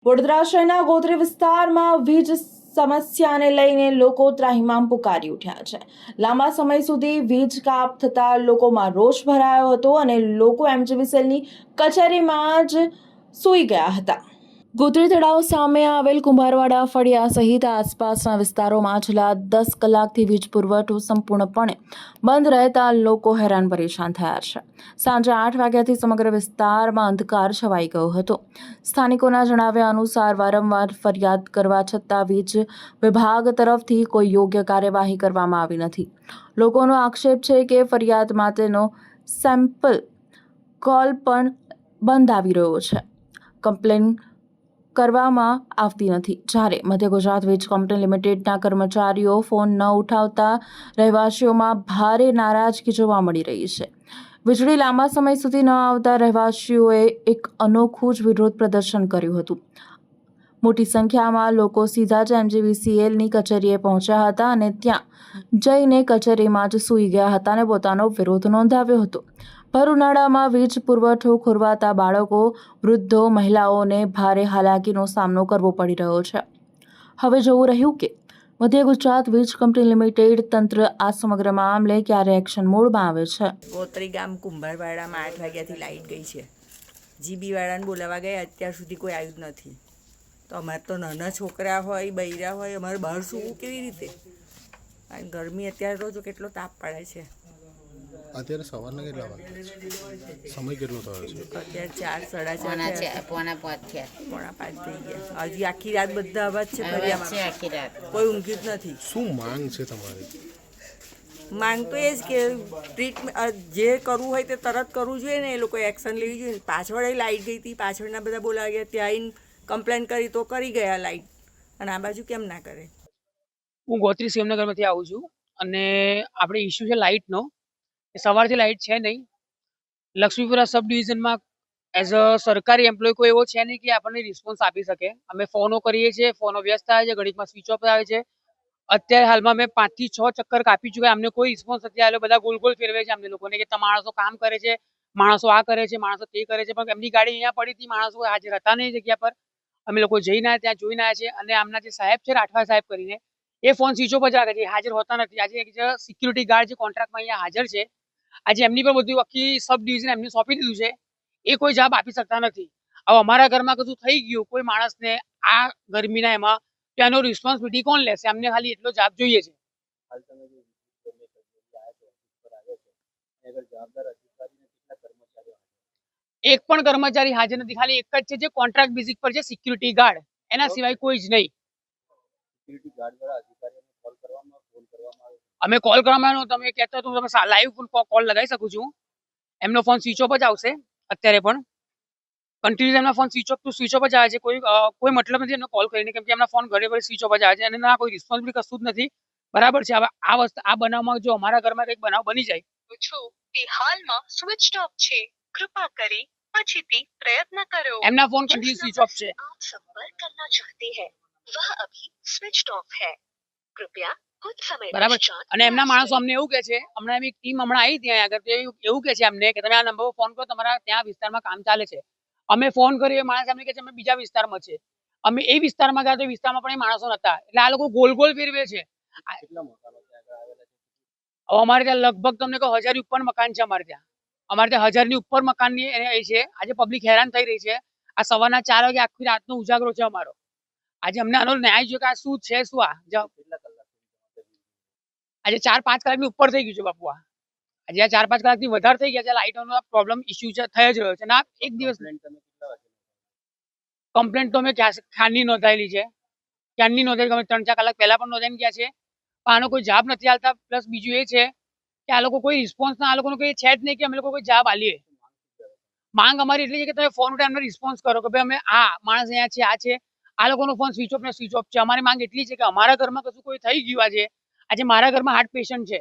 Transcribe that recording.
વડોદરા શહેરના ગોત્રી વિસ્તારમાં વીજ સમસ્યાને લઈને લોકો ત્રાહિમામ પુકારી ઉઠ્યા છે. લાંબા સમય સુધી વીજ કાપ થતા લોકોમાં રોષ ભરાયો હતો અને લોકો એમજીવીસીએલની કચેરીમાં જ સૂઈ ગયા હતા. ગોત્રી તળાવ સામે આવેલ કુંભારવાડા ફળિયા સહિત આસપાસના વિસ્તારોમાં છેલ્લા 10 કલાકથી વીજ પુરવઠો સંપૂર્ણપણે બંધ રહેતા લોકો હેરાન પરેશાન થયા છે. સાંજે 8 વાગ્યાથી સમગ્ર વિસ્તારમાં અંધકાર છવાઈ ગયો હતો. સ્થાનિકોના જણાવ્યા અનુસાર વારંવાર ફરિયાદ કરવા છતાં વીજ વિભાગ તરફથી કોઈ યોગ્ય કાર્યવાહી કરવામાં આવી નથી. લોકોનો આક્ષેપ છે કે ફરિયાદ માટેનો સેમ્પલ કોલ પણ બંધ આવી રહ્યો છે. કમ્પ્લેન કરવામાં આવતી નથી. જ્યારે મધ્ય ગુજરાત વીજ કંપની લિમિટેડના કર્મચારીઓ ફોન ન ઉઠાવતા રહેવાસીઓમાં ભારે નારાજગી જોવા મળી રહી છે. વીજળી લાંબા સમય સુધી ન આવતા રહેવાસીઓએ એક અનોખું જ વિરોધ પ્રદર્શન કર્યું હતું. મોટી સંખ્યામાં લોકો સીધા જ એમજીવીસીએલની કચેરીએ પહોંચ્યા હતા અને ત્યાં જઈને કચેરીમાં જ સૂઈ ગયા હતા અને પોતાનો વિરોધ નોંધાવ્યો હતો. ભર ઉનાળામાં વીજ પુરવઠો ખોરવાતા બાળકો, વૃદ્ધો, મહિલાઓને ભારે હાલાકીનો સામનો કરવો પડી રહ્યો છે. હવે જોવું રહ્યું કે મધ્ય ગુજરાત વીજ કંપની લિમિટેડ તંત્ર આ સમગ્ર મામલે ક્યારે એક્શન મોડમાં આવે છે. ગોત્રી ગામ કુંભારવાડામાં 8 વાગ્યાથી લાઇટ ગઈ છે. જીબી વાળાને બોલાવવા ગયા, અત્યાર સુધી કોઈ આવ્યું જ નથી. તો અમારે તો નાના છોકરા હોય, બૈરા હોય, અમારે બહાર સૂવું કેવી રીતે? અને ગરમી અત્યારે તો કેટલો તાપ પડે છે. અત્યારે સવારના કેટલા વાગે સમય કેટલો થયો છે? અત્યારે 4, 4:30 પોણા 5 થયા. પોણા 5 થઈ ગયા. હજી આખી રાત બધા અવાજ છે ફરિયામાં. આખી રાત કોઈ ઊંઘ્યું જ નથી. શું માંગ છે તમારી? માંગ તો એ જ કે ટ્રીટમેન્ટ જે કરવું હોય તે તરત કરવું જોઈએ ને, એ લોકોએ એક્શન લેવી જોઈએ. પાછળ લાઇટ ગઈ હતી, પાછળના બધા બોલાવા ગયા, ત્યાં આવીને કમ્પ્લેન કરી તો કરી ગયા લાઇટ, અને આ બાજુ કેમ ના કરે? હું ગોત્રી સેમનગરમાંથી આવું છું અને આપણે ઇસ્યુ છે લાઇટનો. સવારથી લાઇટ છે નહીં. લક્ષ્મીપુરા સબ ડિવિઝનમાં એઝ અ સરકારી એમ્પ્લોય કોઈ એવો છે નહીં કે આપણને રિસ્પોન્સ આપી શકે. અમે ફોનો કરીએ છીએ, ફોનો વ્યસ્ત આવે છે, ઘડીકમાં સ્વિચ ઓફ આવે છે. અત્યારે હાલમાં મેં 5 થી 6 ચક્કર કાપી ચૂક્યા, અમને કોઈ રિસ્પોન્સ નથી આવ્યો. બધા ગોલ ગોલ ફેરવે છે અમને લોકોને કે માણસો કામ કરે છે, માણસો આ કરે છે, માણસો તે કરે છે, પણ એમની ગાડી અહીંયા પડી હતી, માણસો હાજર હતા નહીં જગ્યા પર. અમે લોકો જઈને આવ્યા, ત્યાં જોઈને આવ્યા છે. અને આમના જે સાહેબ છે, રાઠવા સાહેબ કરીને, એ ફોન સ્વિચ ઓફ જ રાખે છે, હાજર હોતા નથી. આજે સિક્યુરિટી ગાર્ડ જે કોન્ટ્રાક્ટમાં અહીંયા હાજર છે, આજે એમની પર બધું આખી સબ ડિવિઝન એમને સોંપી દીધું છે, એ કોઈ જવાબ આપી શકતા નથી. હવે અમારા ઘરમાં કશું થઈ ગયું કોઈ માણસને આ ગરમીના એમાં, તો એનો રિસ્પોન્સિબિલિટી કોણ લેશે? અમને ખાલી એટલો જવાબ જોઈએ છે. એક પણ કર્મચારી હાજર નથી. ખાલી એક જ છે જે કોન્ટ્રાક્ટ બેઝિક પર છે, સિક્યુરિટી ગાર્ડ. એના સિવાય કોઈ જ નહીં. અમે કોલ કરવામાં તમે કહેતા તો તમે લાઈવ કોલ લગાવી શકું છું. એમનો ફોન સ્વિચ ઓફ જ આવશે અત્યારે પણ. કન્ટિન્યુઅસ એમના ફોન સ્વિચ ઓફ જ આવે છે. કોઈ મતલબ નથી એમનો કોલ કરીને, કેમ કે એમના ફોન ઘરે ઘરે સ્વિચ ઓફ જ આવે છે અને ના કોઈ રિસ્પોન્સિબિલિટી કશું જ નથી. બરાબર છે. હવે આ બનાવમાં જો અમારા ઘરમાં કંઈક બનાવ બની જાય તે હાલમાં સ્વિચ ઓફ છે, કૃપા કરી પછીથી પ્રયત્ન કરો. એમના ફોન કન્ટિન્યુ સ્વિચ ઓફ છે. आप संपर्क करना चाहते हैं वह अभी स्विच ऑफ है, कृपया कुछ समय બરાબર. पश्चात અને એમના માણસો અમને એવું કે છે, હમણાં એક ટીમ હમણાં આવી ત્યાં આગળ, એવું કે છે અમને કે તમે આ નંબર પર ફોન કરો, તમારા ત્યાં વિસ્તારમાં કામ ચાલે છે. અમે ફોન કર્યો, માણસ અમને કે છે અમે બીજા વિસ્તારમાં છે. અમે એ વિસ્તારમાં ગયા તો વિસ્તારમાં પણ એ માણસો નતા. એટલે આ લોકો ગોલ ગોલ ફેરવે છે. અમારે ત્યાં લગભગ તમને કહો 1000 ની ઉપર મકાન છે. અમારે ત્યાં 1000 ની ઉપર મકાનની એ છે. આજે પબ્લિક હેરાન થઈ રહી છે. આ સવારના 4 વાગે આખી રાતનો ઉજાગરો છે અમારો. આજે અમને આનો ન્યાય જોઈએ કે આ શું છે, શું આજે 4-5 કલાકની ઉપર થઈ ગયું છે બાપુ. આજે આ 4-5 કલાકથી વધારે થઈ ગયા છે. લાઇટોનો પ્રોબ્લેમ ઇસ્યુ છે, થઈ જ રહ્યો છે. ના એક દિવસ કમ્પ્લેન્ટ તો અમે ક્યારની નોંધાયેલી છે, ક્યારની નોંધાયેલી. અમે 3-4 કલાક પહેલા પણ નોંધાઈને ગયા છે, પણ આનો કોઈ જવાબ નથી આવતા. પ્લસ બીજું એ છે કે આ લોકો કોઈ રિસ્પોન્સ ના, આ લોકોનો કોઈ છે જ નહીં કે અમે લોકો કોઈ જવાબ આલીએ. માંગ અમારી એટલી છે કે તમે ફોન ઉઠાવી એમને રિસ્પોન્સ કરો કે ભાઈ અમે આ માણસ અહીંયા છે, આ છે. આ લોકોનો ફોન સ્વિચ ઓફ ને સ્વિચ ઓફ છે. અમારી માંગ એટલી છે કે અમારા ઘરમાં કશું કોઈ થઈ ગયું. આજે મારા ઘરમાં હાર્ટ પેશન્ટ છે,